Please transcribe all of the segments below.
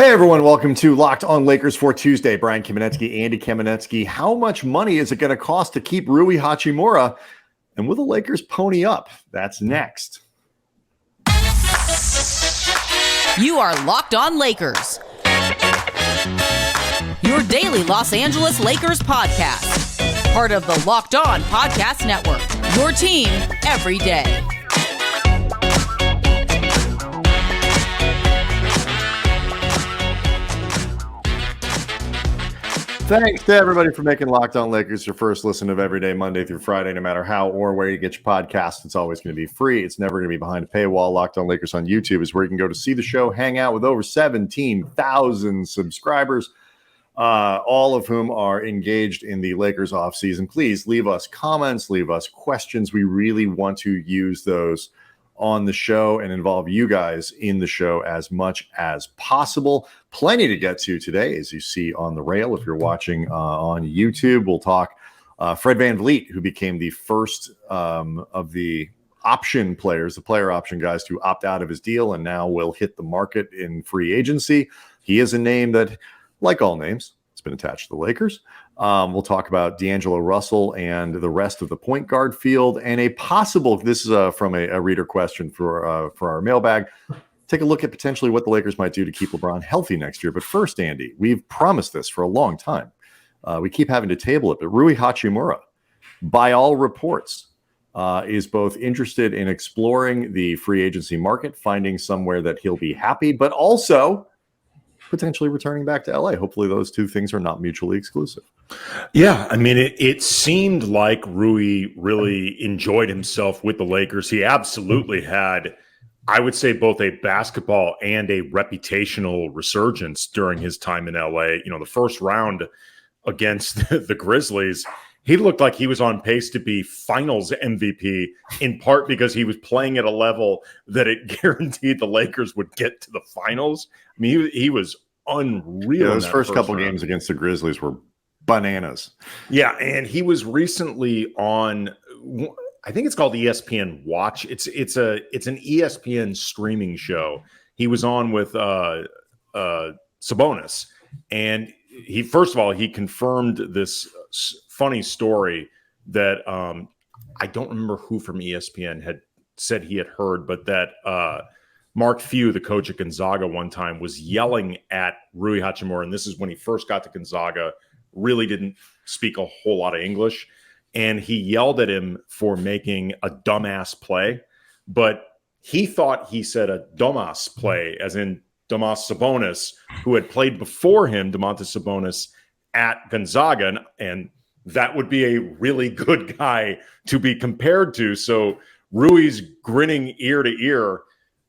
Hey everyone, welcome to Locked on Lakers for Tuesday. Brian Kamenetsky, Andy Kamenetsky. How much money is it going to cost to keep Rui Hachimura? And will the Lakers pony up? That's next. You are Locked on Lakers, your daily Los Angeles Lakers podcast. Part of the Locked on Podcast Network, your team every day. Thanks to everybody for making Locked on Lakers your first listen of every day, Monday through Friday, no matter how or where you get your podcast. It's always going to be free. It's never going to be behind a paywall. Locked on Lakers on YouTube is where you can go to see the show, hang out with over 17,000 subscribers, all of whom are engaged in the Lakers offseason. Please leave us comments, leave us questions. We really want to use those on the show and involve you guys in the show as much as possible. Plenty to get to today, as you see on the rail. If you're watching on YouTube, we'll talk Fred VanVleet, who became the first of the option players, the player option guys, to opt out of his deal and now will hit the market in free agency. He is a name that, like all names, it's been attached to the Lakers. We'll talk about D'Angelo Russell and the rest of the point guard field, and a possible, this is from a reader question for our mailbag, take a look at potentially what the Lakers might do to keep LeBron healthy next year. But first, Andy, we've promised this for a long time. We keep having to table it, but Rui Hachimura, by all reports, is both interested in exploring the free agency market, finding somewhere that he'll be happy, but also potentially returning back to LA. Hopefully those two things are not mutually exclusive. Yeah, I mean, it seemed like Rui really enjoyed himself with the Lakers. He absolutely had, I would say, both a basketball and a reputational resurgence during his time in LA. You know, the first round against the Grizzlies, he looked like he was on pace to be finals MVP, in part because he was playing at a level that it guaranteed the Lakers would get to the finals. I mean, he was unreal. Yeah, those first couple games against the Grizzlies were bananas. Yeah, and he was recently on, I think it's called ESPN Watch. It's an ESPN streaming show. He was on with Sabonis, and he, first of all, he confirmed this funny story that I don't remember who from ESPN had said he had heard, but that Mark Few, the coach at Gonzaga, one time was yelling at Rui Hachimura, and this is when he first got to Gonzaga, really didn't speak a whole lot of English, and he yelled at him for making a dumbass play, but he thought he said a dumbass play, as in Domas Sabonis, who had played before him, Domantas Sabonis, at Gonzaga, and that would be a really good guy to be compared to. So Rui's grinning ear to ear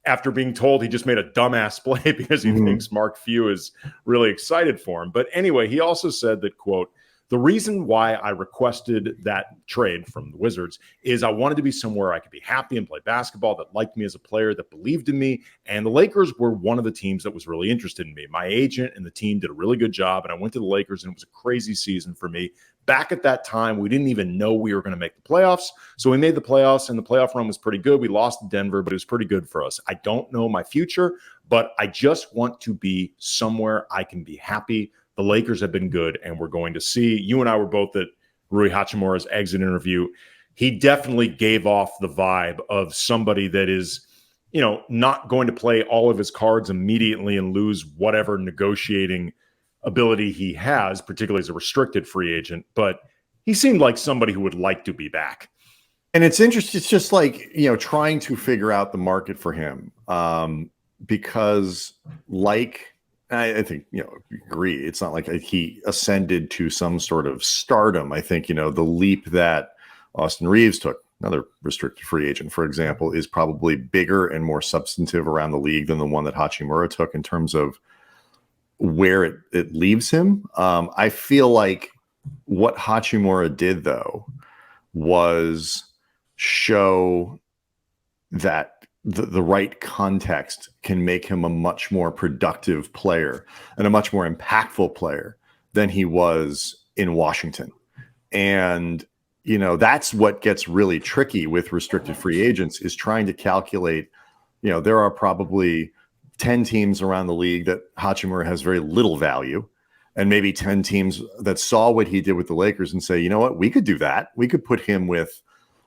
after being told he just made a dumbass play because he thinks Mark Few is really excited for him. But anyway, he also said that, quote, "The reason why I requested that trade from the Wizards is I wanted to be somewhere I could be happy and play basketball, that liked me as a player, that believed in me. And the Lakers were one of the teams that was really interested in me. My agent and the team did a really good job, and I went to the Lakers, and it was a crazy season for me. Back at that time, we didn't even know we were going to make the playoffs. So we made the playoffs, and the playoff run was pretty good. We lost to Denver, but it was pretty good for us. I don't know my future, but I just want to be somewhere I can be happy. The Lakers have been good, and we're going to see." You and I were both at Rui Hachimura's exit interview. He definitely gave off the vibe of somebody that is, you know, not going to play all of his cards immediately and lose whatever negotiating ability he has, particularly as a restricted free agent. But he seemed like somebody who would like to be back. And it's interesting. It's just like, you know, trying to figure out the market for him, because like, I think, you know, agree. It's not like he ascended to some sort of stardom. I think, you know, the leap that Austin Reeves took, another restricted free agent, for example, is probably bigger and more substantive around the league than the one that Hachimura took in terms of where it leaves him. I feel like what Hachimura did, though, was show that the right context can make him a much more productive player and a much more impactful player than he was in Washington. And, you know, that's what gets really tricky with restricted free agents, is trying to calculate, you know, there are probably 10 teams around the league that Hachimura has very little value, and maybe 10 teams that saw what he did with the Lakers and say, you know what, we could do that. We could put him with,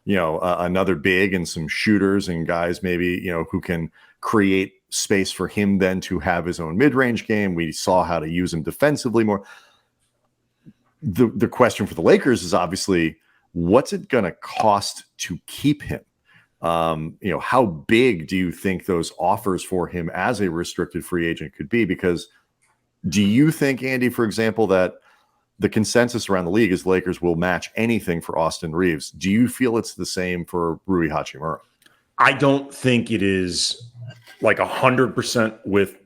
another big and some shooters and guys maybe, who can create space for him then to have his own mid-range game. We saw how to use him defensively more. The question for the Lakers is obviously, what's it going to cost to keep him? How big do you think those offers for him as a restricted free agent could be? Because do you think, Andy, for example, that the consensus around the league is Lakers will match anything for Austin Reeves? Do you feel it's the same for Rui Hachimura? I don't think it is like 100% with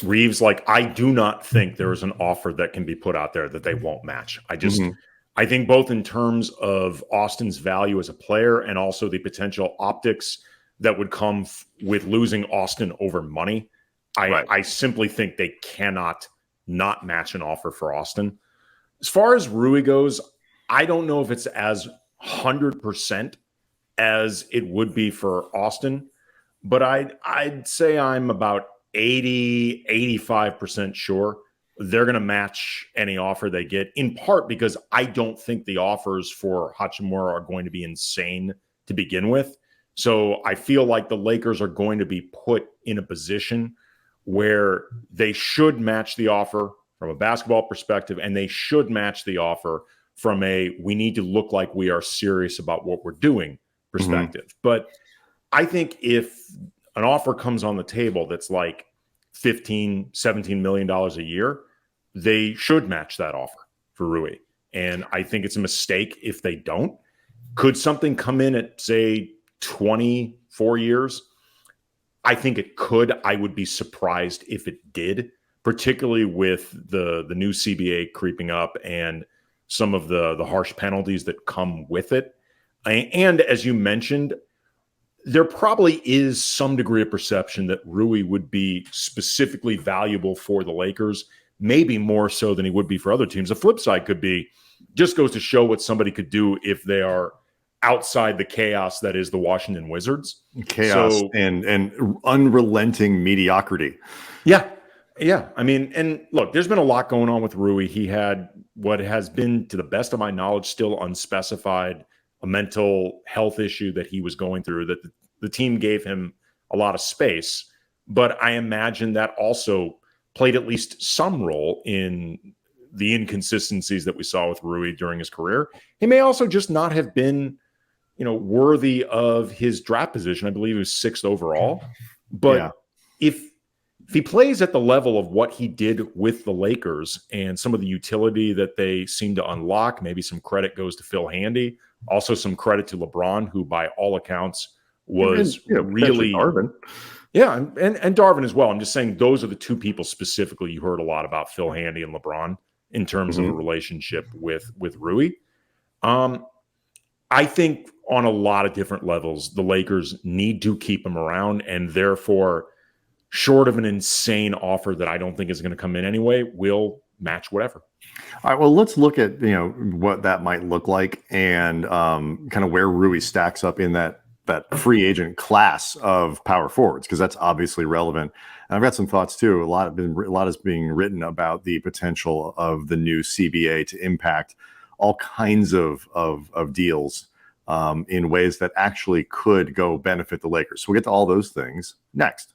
Reeves. Like, I do not think there is an offer that can be put out there that they won't match. I think both in terms of Austin's value as a player and also the potential optics that would come with losing Austin over money. I simply think they cannot not match an offer for Austin. As far as Rui goes, I don't know if it's as 100% as it would be for Austin, but I'd say I'm about 80, 85% sure they're going to match any offer they get, in part because I don't think the offers for Hachimura are going to be insane to begin with. So I feel like the Lakers are going to be put in a position where they should match the offer from a basketball perspective, and they should match the offer from we need to look like we are serious about what we're doing perspective. But I think if an offer comes on the table that's like $15, $17 million a year, they should match that offer for Rui. And I think it's a mistake if they don't. Could something come in at, say, 24 years? I think it could. I would be surprised if it did, particularly with the new CBA creeping up and some of the harsh penalties that come with it. And as you mentioned, there probably is some degree of perception that Rui would be specifically valuable for the Lakers, maybe more so than he would be for other teams. The flip side could be, just goes to show what somebody could do if they are outside the chaos that is the Washington Wizards. Chaos and unrelenting mediocrity. Yeah. Yeah. I mean, and look, there's been a lot going on with Rui. He had what has been, to the best of my knowledge, still unspecified, a mental health issue that he was going through, that the team gave him a lot of space. But I imagine that also played at least some role in the inconsistencies that we saw with Rui during his career. He may also just not have been, worthy of his draft position. I believe he was 6th overall. But if he plays at the level of what he did with the Lakers and some of the utility that they seem to unlock, maybe some credit goes to Phil Handy. Also some credit to LeBron, who by all accounts was really Darvin. Yeah, and Darvin as well. I'm just saying those are the two people specifically you heard a lot about, Phil Handy and LeBron, in terms of the relationship with Rui. I think on a lot of different levels, the Lakers need to keep him around, and therefore, short of an insane offer that I don't think is going to come in anyway, will match whatever. All right, well, let's look at what that might look like and kind of where Rui stacks up in that free agent class of power forwards, because that's obviously relevant. And I've got some thoughts too. A lot is being written about the potential of the new CBA to impact all kinds of deals in ways that actually could go benefit the Lakers. So we'll get to all those things next.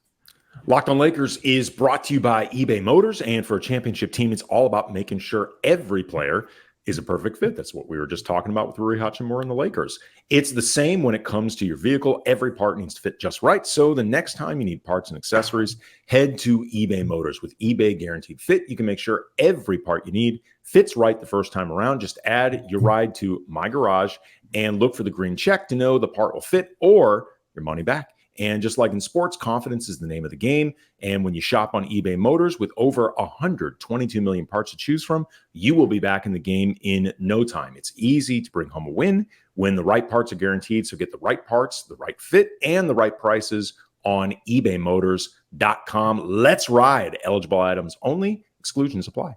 Locked on Lakers is brought to you by eBay Motors, and for a championship team, it's all about making sure every player is a perfect fit. That's what we were just talking about with Rui Hachimura and the Lakers. It's the same when it comes to your vehicle. Every part needs to fit just right. So the next time you need parts and accessories, head to eBay Motors. With eBay Guaranteed Fit, you can make sure every part you need fits right the first time around. Just add your ride to My Garage and look for the green check to know the part will fit or your money back. And just like in sports, confidence is the name of the game. And when you shop on eBay Motors with over 122 million parts to choose from, you will be back in the game in no time. It's easy to bring home a win when the right parts are guaranteed. So get the right parts, the right fit, and the right prices on ebaymotors.com. Let's ride. Eligible items only. Exclusions apply.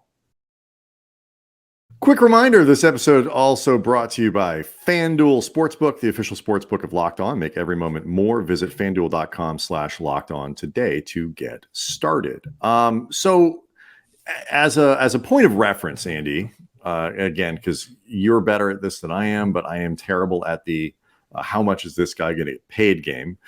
Quick reminder, this episode also brought to you by FanDuel Sportsbook, the official sportsbook of Locked On. Make every moment more. Visit FanDuel.com/LockedOn today to get started. So as a point of reference, Andy, again, because you're better at this than I am, but I am terrible at the how much is this guy going to get paid game.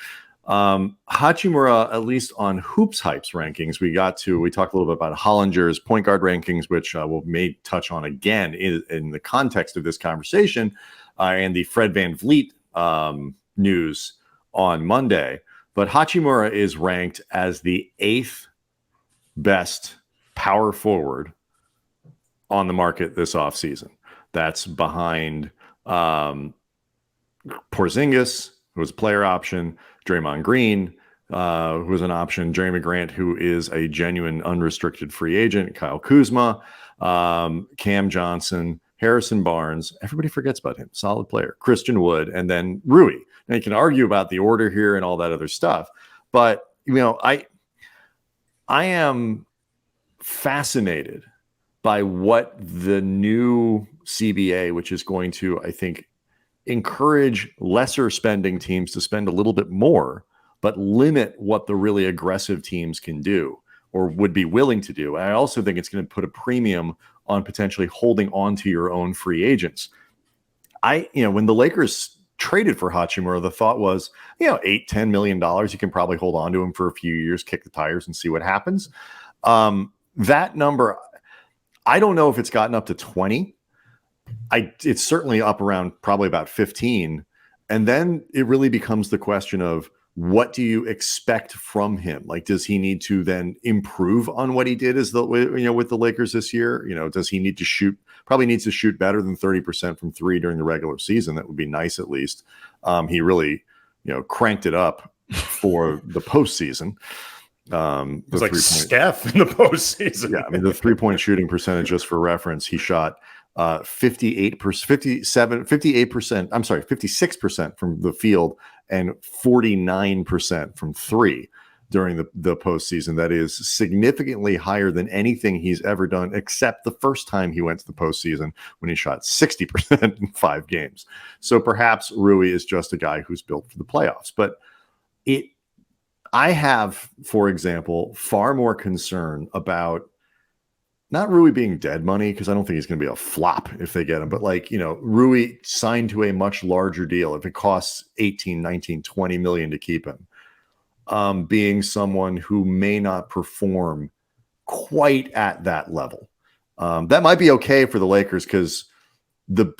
Hachimura, at least on Hoops Hype's rankings, we talked a little bit about Hollinger's point guard rankings, which may touch on again in the context of this conversation, and the Fred VanVleet news on Monday. But Hachimura is ranked as the 8th best power forward on the market this offseason. That's behind Porzingis, who was a player option, Draymond Green, who was an option, Jeremy Grant, who is a genuine unrestricted free agent, Kyle Kuzma, Cam Johnson, Harrison Barnes. Everybody forgets about him. Solid player. Christian Wood, and then Rui. Now, you can argue about the order here and all that other stuff, but I am fascinated by what the new CBA, which is going to, I think, encourage lesser spending teams to spend a little bit more, but limit what the really aggressive teams can do or would be willing to do. And I also think it's going to put a premium on potentially holding on to your own free agents. When the Lakers traded for Hachimura, the thought was, $8-10 million, you can probably hold on to him for a few years, kick the tires and see what happens. That number, I don't know if it's gotten up to 20. It's certainly up around probably about 15. And then it really becomes the question of, what do you expect from him? Like, does he need to then improve on what he did with the Lakers this year? Does he need to shoot? Probably needs to shoot better than 30% from three during the regular season. That would be nice, at least. He really, cranked it up for the postseason. It's like Steph in the postseason. Yeah, I mean, the 3-point shooting percentage, just for reference, he shot 56% from the field and 49% from three during the postseason. That is significantly higher than anything he's ever done, except the first time he went to the postseason when he shot 60% in 5 games. So perhaps Rui is just a guy who's built for the playoffs. But I have, for example, far more concern about not Rui being dead money, because I don't think he's going to be a flop if they get him. But Rui signed to a much larger deal. If it costs 18, 19, 20 million to keep him, being someone who may not perform quite at that level. That might be okay for the Lakers, because the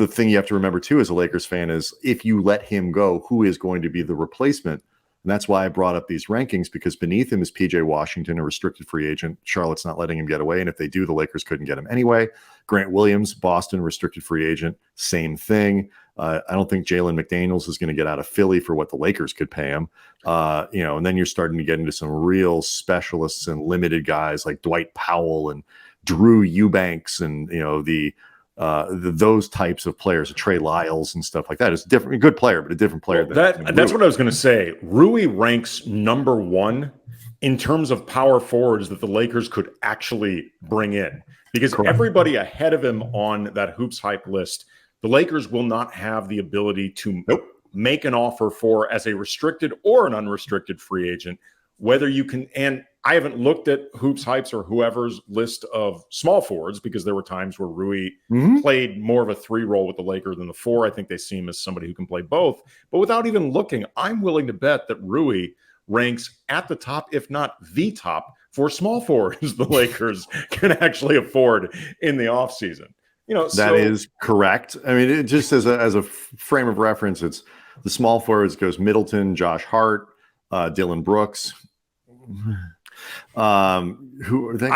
thing you have to remember too as a Lakers fan is, if you let him go, who is going to be the replacement? And that's why I brought up these rankings, because beneath him is PJ Washington, a restricted free agent. Charlotte's not letting him get away. And if they do, the Lakers couldn't get him anyway. Grant Williams, Boston, restricted free agent. Same thing. I don't think Jalen McDaniels is going to get out of Philly for what the Lakers could pay him. And then you're starting to get into some real specialists and limited guys like Dwight Powell and Drew Eubanks and, those types of players, Trey Lyles and stuff like that. It's different, a good player, but a different player. That's what I was going to say. Rui ranks number 1 in terms of power forwards that the Lakers could actually bring in, because everybody ahead of him on that Hoops Hype list, the Lakers will not have the ability to make an offer for as a restricted or an unrestricted free agent, whether you can. And I haven't looked at Hoops Hypes or whoever's list of small forwards, because there were times where Rui played more of a 3 role with the Lakers than the 4. I think they see him as somebody who can play both. But without even looking, I'm willing to bet that Rui ranks at the top, if not the top, for small forwards the Lakers can actually afford in the offseason. That is correct. I mean, it just as a frame of reference, it's the small forwards goes Middleton, Josh Hart, Dylan Brooks. Who are they?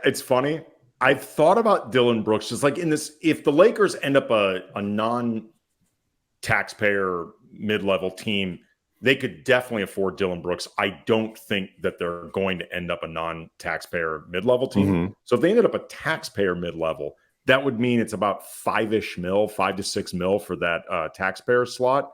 It's funny. I've thought about Dylan Brooks, just like in this, if the Lakers end up a non-taxpayer mid-level team, they could definitely afford Dylan Brooks. I don't think that they're going to end up a non-taxpayer mid-level team. So if they ended up a taxpayer mid-level, that would mean it's about 5 to 6 mil for that taxpayer slot.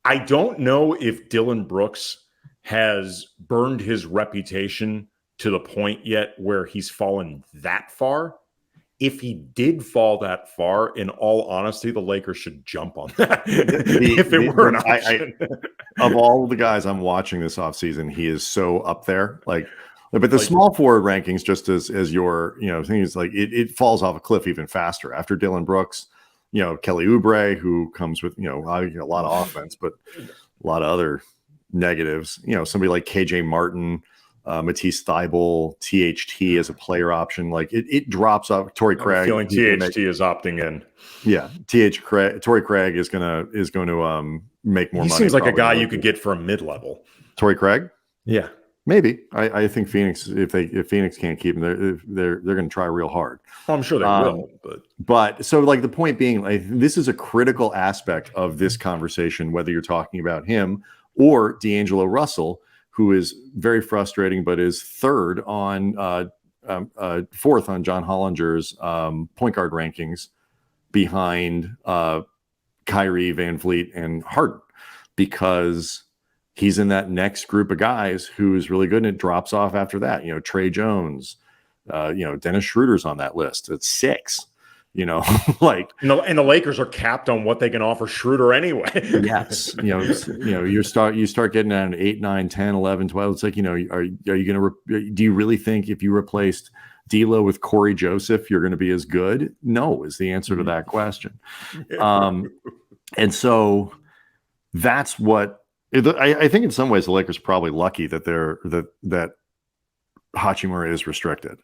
I don't know if Dylan Brooks has burned his reputation to the point yet where he's fallen that far. if he did fall that far, in all honesty, the Lakers should jump on that if it were an option. Of all the guys I'm watching this offseason, he is so up there. But the small forward rankings, just as your, things like it falls off a cliff even faster after Dylan Brooks, Kelly Oubre, who comes with, a lot of offense, but a lot of other negatives, somebody like KJ Martin, Matisse Thybulle, THT as a player option. Like it drops off. Torrey Craig. I'm feeling THT is opting in. Yeah. Torrey Craig is going to make more money. He seems like a guy you could get for a mid-level. Torrey Craig? Yeah. Maybe. I think Phoenix, if Phoenix can't keep him, they're going to try real hard. Well, I'm sure they will. But so the point being, this is a critical aspect of this conversation, whether you're talking about him or D'Angelo Russell, who is very frustrating, but is fourth on John Hollinger's point guard rankings behind Kyrie, VanVleet, and Harden, because he's in that next group of guys who is really good, and it drops off after that. Trey Jones, Dennis Schroeder's on that list. It's 6. And the Lakers are capped on what they can offer Schroeder anyway. Yes. You start getting down to 8, 9, 10, 11, 12. It's like, are you going to, do you really think if you replaced D'Lo with Corey Joseph, you're going to be as good? No, is the answer to that question. And so that's what I think in some ways the Lakers are probably lucky that that Hachimura is restricted,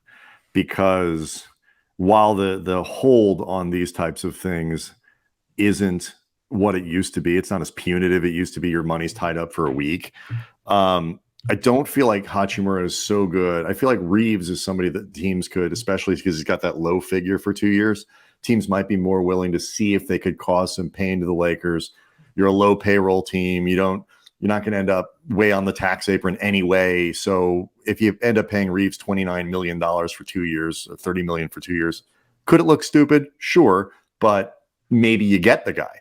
because while the hold on these types of things isn't what it used to be, it's not as punitive. It used to be your money's tied up for a week. I don't feel like Hachimura is so good. I feel like Reeves is somebody that teams could, especially because he's got that low figure for 2 years, teams might be more willing to see if they could cause some pain to the Lakers. You're a low payroll team. You're not going to end up way on the tax apron anyway. So if you end up paying Reeves $29 million for 2 years, or $30 million for 2 years, could it look stupid? Sure, but maybe you get the guy.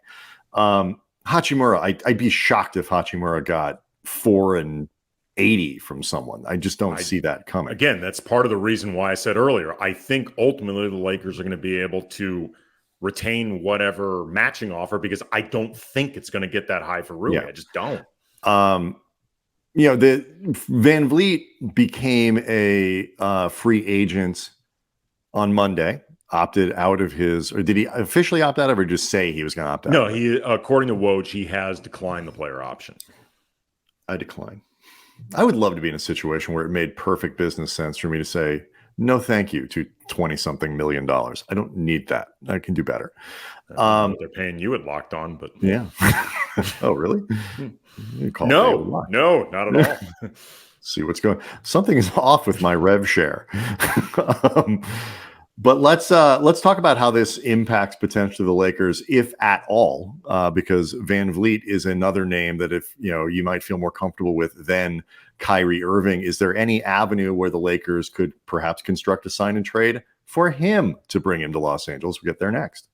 Hachimura, I'd be shocked if Hachimura got 4 and 80 from someone. I just don't see that coming. Again, that's part of the reason why I said earlier, I think ultimately the Lakers are going to be able to retain whatever matching offer, because I don't think it's going to get that high for Rui. Yeah. I just don't. The VanVleet became a free agent on Monday, opted out of his, or did he officially opt out of, or just say he was going to opt out? No, he, according to Woj, he has declined the player option. I decline. I would love to be in a situation where it made perfect business sense for me to say, no, thank you to $20-something million. I don't need that. I can do better. They're paying you at Locked On, but yeah. Oh, really? No, not at all. See what's going. Something is off with my rev share. But let's talk about how this impacts potentially the Lakers, if at all, because VanVleet is another name that if you might feel more comfortable with than Kyrie Irving. Is there any avenue where the Lakers could perhaps construct a sign and trade for him to bring him to Los Angeles? We'll get there next.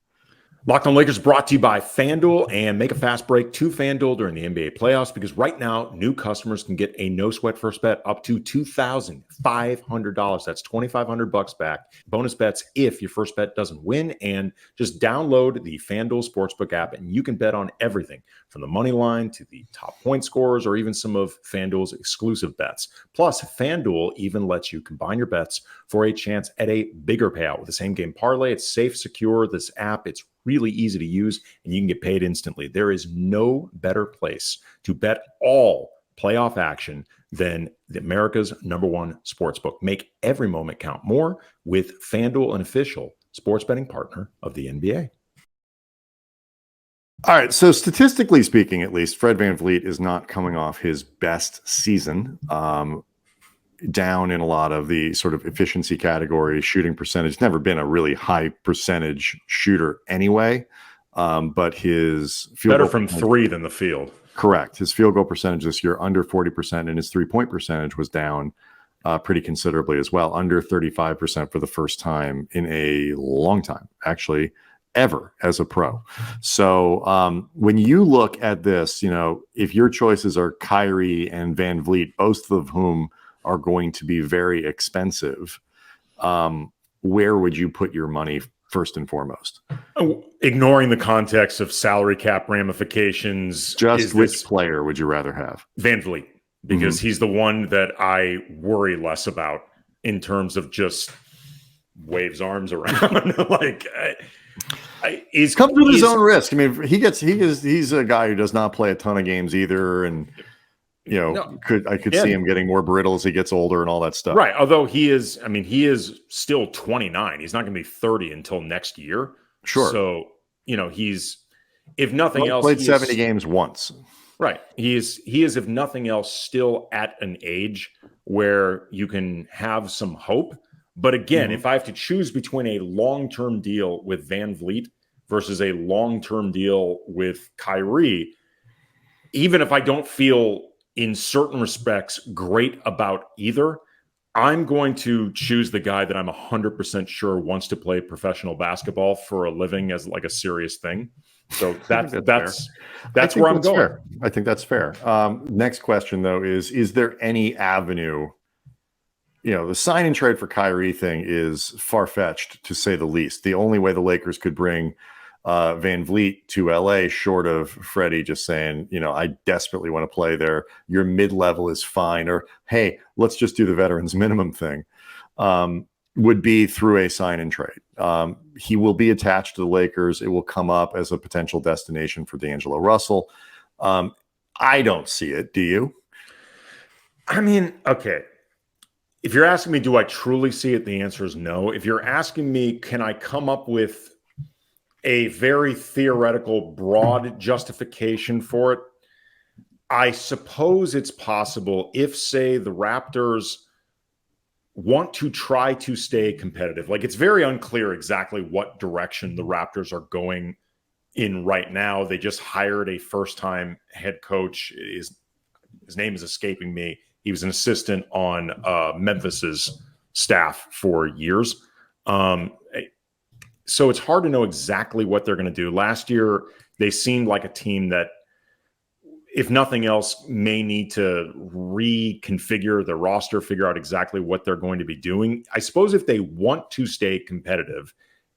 Locked On Lakers brought to you by FanDuel, and make a fast break to FanDuel during the NBA playoffs, because right now new customers can get a no sweat first bet up to $2,500. That's $2,500 back. Bonus bets if your first bet doesn't win, and just download the FanDuel Sportsbook app and you can bet on everything from the money line to the top point scorers or even some of FanDuel's exclusive bets. Plus, FanDuel even lets you combine your bets for a chance at a bigger payout with the same game parlay. It's safe, secure. This app, it's really easy to use, and you can get paid instantly. There is no better place to bet all playoff action than America's #1 sportsbook. Make every moment count more with FanDuel, an official sports betting partner of the NBA. All right, so statistically speaking, at least, Fred VanVleet is not coming off his best season. Down in a lot of the sort of efficiency category, shooting percentage. Never been a really high percentage shooter anyway, but his field better goal from three than the field. Correct. His field goal percentage this year under 40%, and his 3-point percentage was down pretty considerably as well, under 35% for the first time in a long time, actually ever as a pro. So when you look at this, if your choices are Kyrie and VanVleet, both of whom are going to be very expensive. where would you put your money first and foremost? Ignoring the context of salary cap ramifications. Just which player would you rather have? VanVleet, because he's the one that I worry less about in terms of just waves arms around. Like, comes with his own risk. I mean, he's a guy who does not play a ton of games either, and I could see him getting more brittle as he gets older and all that stuff. Right. Although he is still 29. He's not going to be 30 until next year. Sure. So, he's, if nothing else, played 70 games once. Right. He is, if nothing else, still at an age where you can have some hope. But again, if I have to choose between a long-term deal with VanVleet versus a long-term deal with Kyrie, even if I don't feel in certain respects great about either, I'm going to choose the guy that I'm 100% sure wants to play professional basketball for a living as like a serious thing. So that's where I'm going. Fair. I think that's fair. Next question though is there any avenue? The sign and trade for Kyrie thing is far-fetched to say the least. The only way the Lakers could bring VanVleet to LA, short of Freddie just saying, I desperately want to play there, your mid-level is fine, or hey, let's just do the veterans minimum thing, would be through a sign and trade. He will be attached to the Lakers. It will come up as a potential destination for D'Angelo Russell. I don't see it. Do you? I mean, okay. If you're asking me, do I truly see it? The answer is no. If you're asking me, can I come up with a very theoretical, broad justification for it? I suppose it's possible if, say, the Raptors want to try to stay competitive. Like, it's very unclear exactly what direction the Raptors are going in right now. They just hired a first-time head coach. His name is escaping me. He was an assistant on Memphis's staff for years. So it's hard to know exactly what they're going to do. Last year, they seemed like a team that, if nothing else, may need to reconfigure their roster, figure out exactly what they're going to be doing. I suppose if they want to stay competitive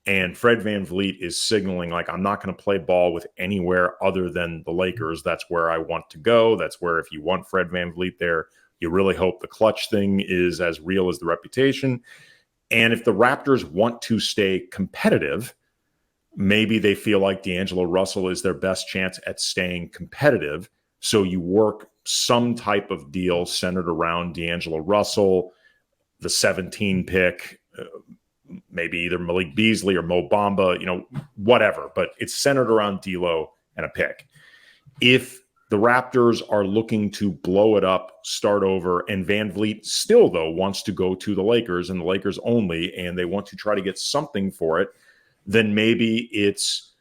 and Fred VanVleet is signaling like, I'm not going to play ball with anywhere other than the Lakers, that's where I want to go. That's where, if you want Fred VanVleet there, you really hope the clutch thing is as real as the reputation. And if the Raptors want to stay competitive, maybe they feel like D'Angelo Russell is their best chance at staying competitive. So you work some type of deal centered around D'Angelo Russell, the 17 pick, maybe either Malik Beasley or Mo Bamba, whatever. But it's centered around D'Lo and a pick. If the Raptors are looking to blow it up, start over, and VanVleet still, though, wants to go to the Lakers and the Lakers only, and they want to try to get something for it, then maybe it's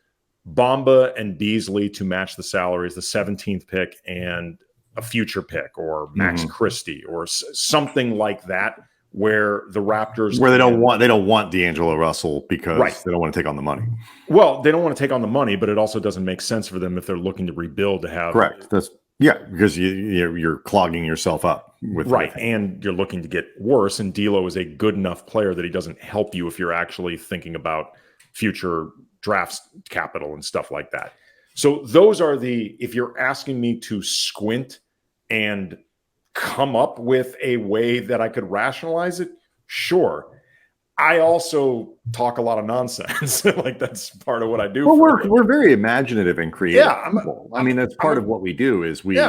Bamba and Beasley to match the salaries, the 17th pick and a future pick, or Max Christie, or something like that, where the Raptors, where they don't want D'Angelo Russell because they don't want to take on the money. Well, they don't want to take on the money, but it also doesn't make sense for them if they're looking to rebuild to have correct. Because you're clogging yourself up with and you're looking to get worse. And D'Lo is a good enough player that he doesn't help you if you're actually thinking about future drafts, capital, and stuff like that. So those are if you're asking me to squint and come up with a way that I could rationalize it, sure. I also talk a lot of nonsense. Like, that's part of what I do. Well, we're very imaginative and creative. Yeah, that's part of what we do is we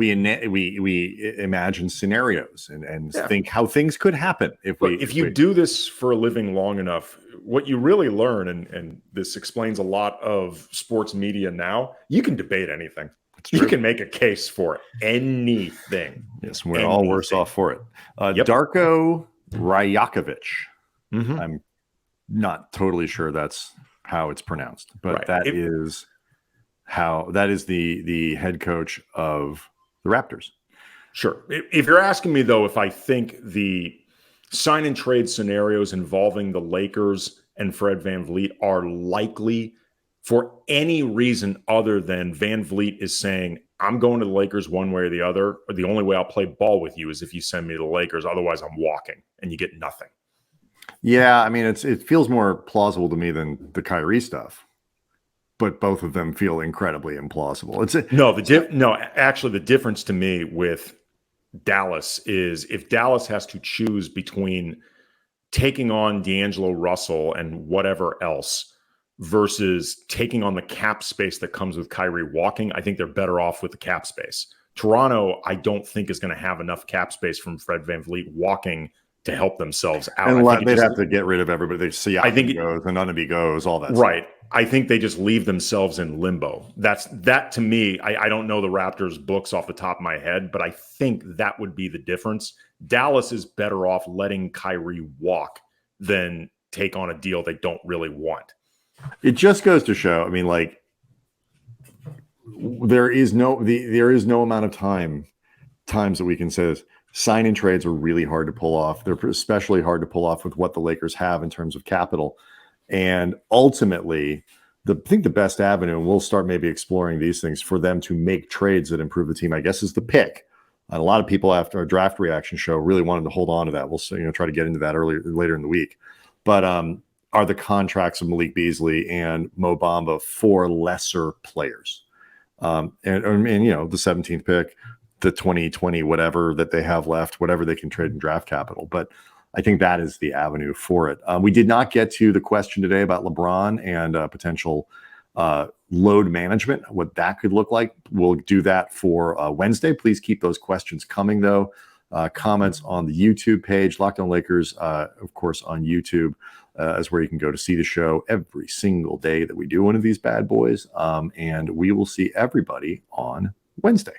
imagine scenarios and think how things could happen if you do this for a living long enough. What you really learn, and this explains a lot of sports media now, you can debate anything. You can make a case for anything. Yes, we're all worse off for it. Darko Rajakovic. I'm not totally sure that's how it's pronounced, but that is the head coach of the Raptors. Sure. If you're asking me, though, if I think the sign and trade scenarios involving the Lakers and Fred VanVleet are likely for any reason other than VanVleet is saying, I'm going to the Lakers one way or the other, or the only way I'll play ball with you is if you send me to the Lakers. Otherwise, I'm walking, and you get nothing. Yeah, I mean, it feels more plausible to me than the Kyrie stuff, but both of them feel incredibly implausible. Actually, the difference to me with Dallas is if Dallas has to choose between taking on D'Angelo Russell and whatever else versus taking on the cap space that comes with Kyrie walking, I think they're better off with the cap space. Toronto, I don't think is going to have enough cap space from Fred VanVleet walking to help themselves out. And they'd have to get rid of everybody. They see how it goes, and Anunoby goes, all that right. stuff. I think they just leave themselves in limbo. That to me, I don't know the Raptors books off the top of my head, but I think that would be the difference. Dallas is better off letting Kyrie walk than take on a deal they don't really want. It just goes to show, I mean, like, there is no amount of times that we can say this. Sign and trades are really hard to pull off. They're especially hard to pull off with what the Lakers have in terms of capital. And ultimately, I think the best avenue, and we'll start maybe exploring these things for them to make trades that improve the team, I guess, is the pick. And a lot of people after our draft reaction show really wanted to hold on to that. We'll try to get into that later in the week. But are the contracts of Malik Beasley and Mo Bamba for lesser players? And the 17th pick, the 2020 whatever that they have left, whatever they can trade in draft capital. But I think that is the avenue for it. We did not get to the question today about LeBron and potential load management, what that could look like. We'll do that for Wednesday. Please keep those questions coming, though. Comments on the YouTube page, Locked On Lakers, of course, on YouTube, is where you can go to see the show every single day that we do one of these bad boys. And we will see everybody on Wednesday.